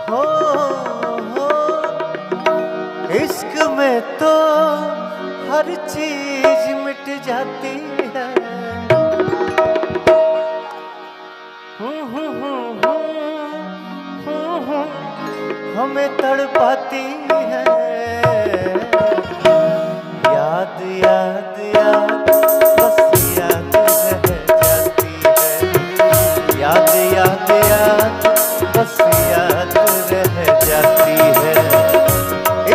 हो इश्क में तो हर चीज मिट जाती है। हमें तड़पाती है। याद याद याद बस याद रह जाती है। याद याद याद बस याद रह जाती है।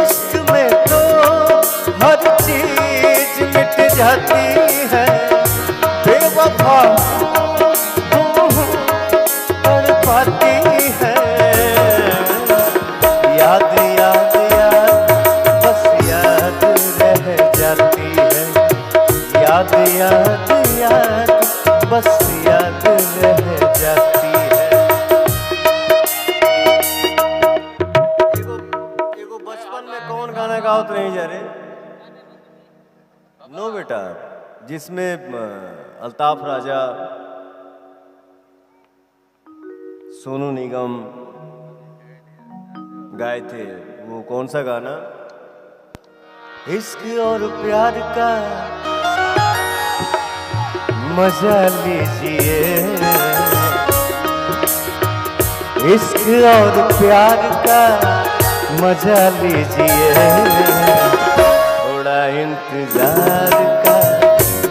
इश्क में तो हर चीज मिट जाती है। बेवफा तड़पाती है। याद याद याद बस याद रह जाती है। याद याद याद बस याद रह जाती है। एगो बचपन में कौन गाना गाओ तो नहीं जा रहे नो बेटा, जिसमें अल्ताफ राजा, सोनू निगम गाए थे, वो कौन सा गाना? इश्क और प्यार का मजा लीजिए। इश्क और प्यार का मजा लीजिए। थोड़ा इंतजार का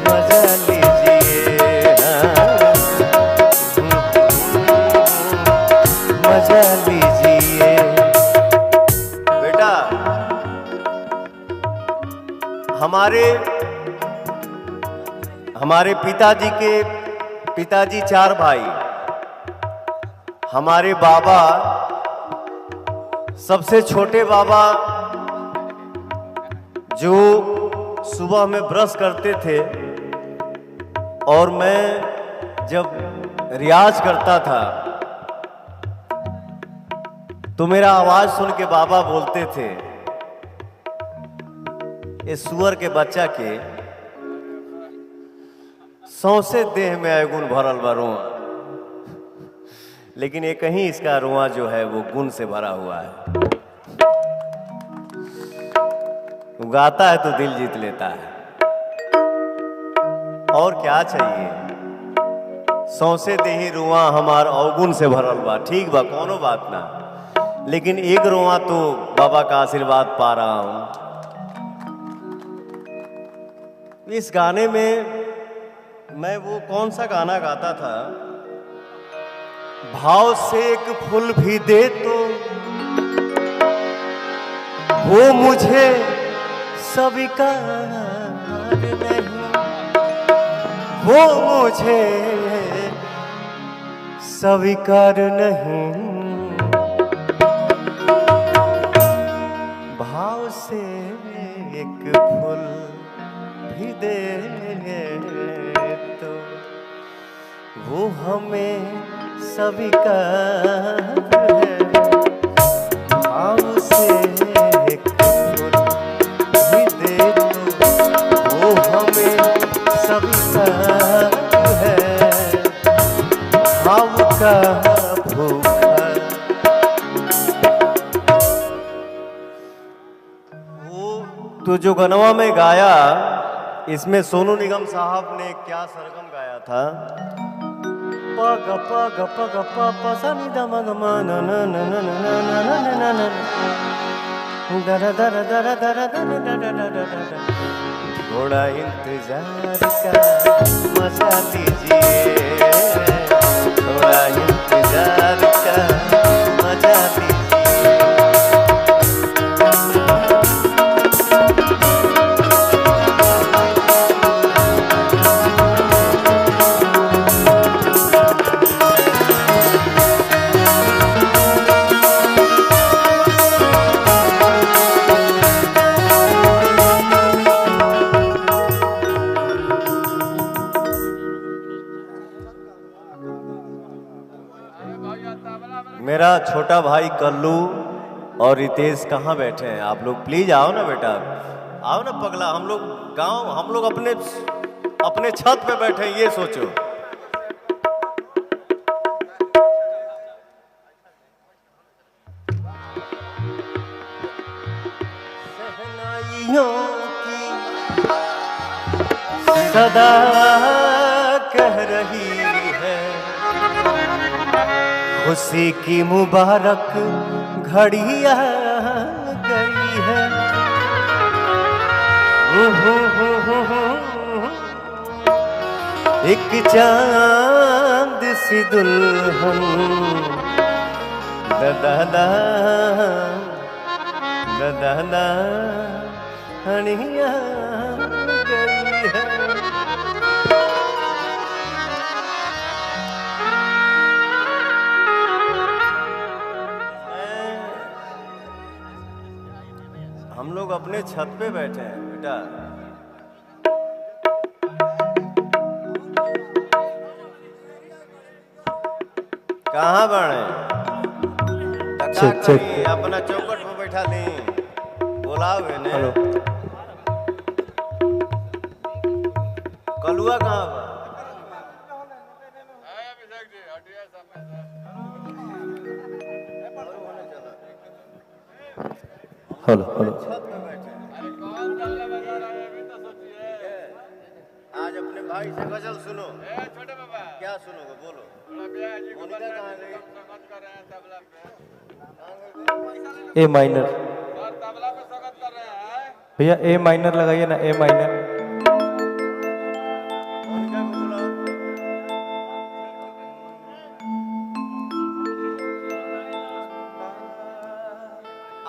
मजा लीजिए। मजा लीजिए बेटा। हमारे पिताजी 4 भाई। हमारे बाबा, सबसे छोटे बाबा जो सुबह में ब्रश करते थे, और मैं जब रियाज करता था तो मेरा आवाज सुन के बाबा बोलते थे, इस सुअर के बच्चा के सौंसे देह में अवगुण भरल बा रोआ, लेकिन एक ही इसका रोआ जो है वो गुण से भरा हुआ है। वो गाता है तो दिल जीत लेता है। और क्या चाहिए? सौंसे देही रुआ हमार अवगुण से भरल बा, ठीक बा, कोनो बात ना, लेकिन एक रोआ तो बाबा का आशीर्वाद पा रहा हूं। इस गाने में मैं वो कौन सा गाना गाता था, भाव से एक फूल भी दे तो वो मुझे स्वीकार नहीं, वो मुझे स्वीकार नहीं। भाव से एक फूल भी दे तो वो हमें स्वीकार है। भाव से एक फूल भी दे तो वो हमें स्वीकार है। भाव का भूखा तो जो गनवा में गाया, इसमें सोनू निगम साहब ने क्या सरगम गाया था, पग पग पग प प सा नि द म ग म न न न न न न न न न दर दर दर दर दर। थोड़ा इंतजार का मजा लीजिए। थोड़ा इंतजार का मजा लीजिए। मेरा छोटा भाई कल्लू और रितेश कहाँ बैठे हैं? आप लोग प्लीज आओ ना बेटा, आओ ना पगला, हम लोग गांव, हम लोग अपने छत पे बैठे हैं, ये सोचो। सहनाइयों की सदा कह रही है, खुशी की मुबारक घड़ी आ गई है। एक चांद सी दुल्हन ददा ददा हनिया गई है। हम लोग अपने छत पे बैठे हैं बेटा। कहाँ बने? अपना चौकट पे बैठा ली, बोलाओगे ने? कलुआ कहाँ बा? Hello hello. आज अपने भाई से गजल सुनो। छोटे बाबा क्या सुनोगे बोलो? ए माइनर भैया, ए माइनर लगाइए ना, ए माइनर।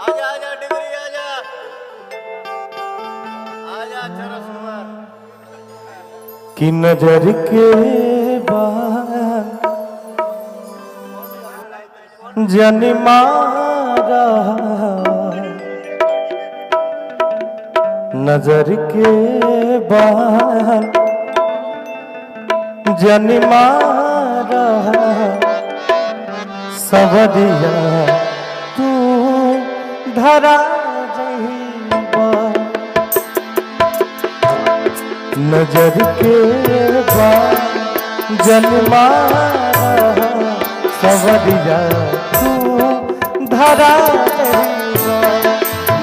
आजा आजा डिग्री आजा आजा चरस कुमार। कि नजर के बाद जनी मारा, नजर के बाद जनी मारा, सवरिया तू धरा जइबा। नजर के बाद जनी मारा, सवरिया तू धरा जइबा।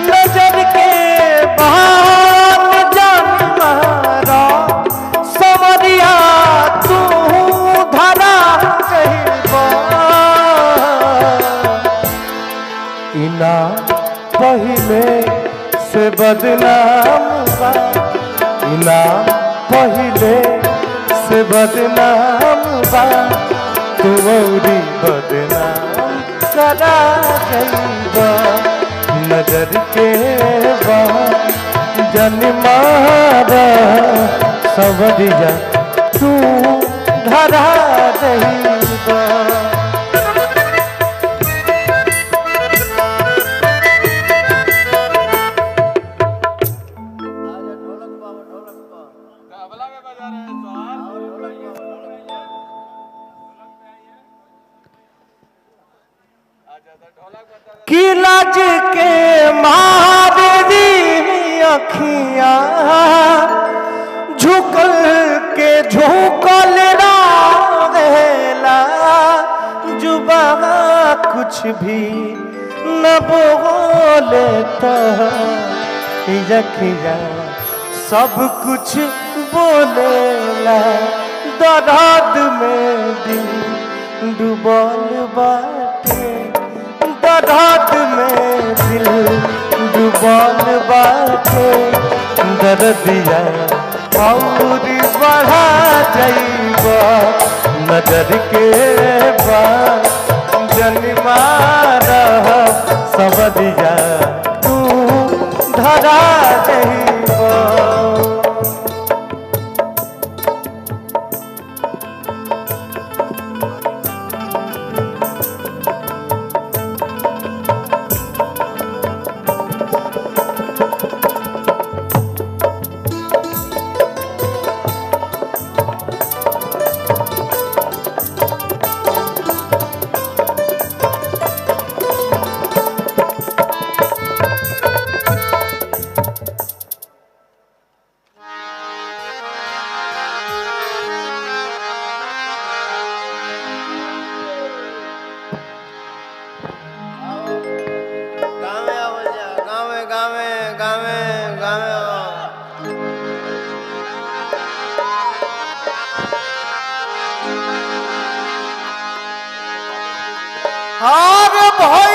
नजर के बाद जनी मारा, सवरिया तू धरा जइबा। इना पहिले से बदनाम बा, इना पहिले से बदनाम बा, तू औरी बदनाम करा जइबा। नजर के बाद जनी मारा, सवरिया तू धरा जइबा। कि लाज के मारे दी अखियां, झुकल के झुकल रहेला, जुबा कुछ भी न बोले तो अखियां सब कुछ बोलेला। दर्द में दिल डूबल बाटे, दर्द में दिल डूबल बाटे। दर्दिया और बढ़ा जइबा। नजर के बाद जनी मारा, सवरिया तू धरा जइबा। हार भइल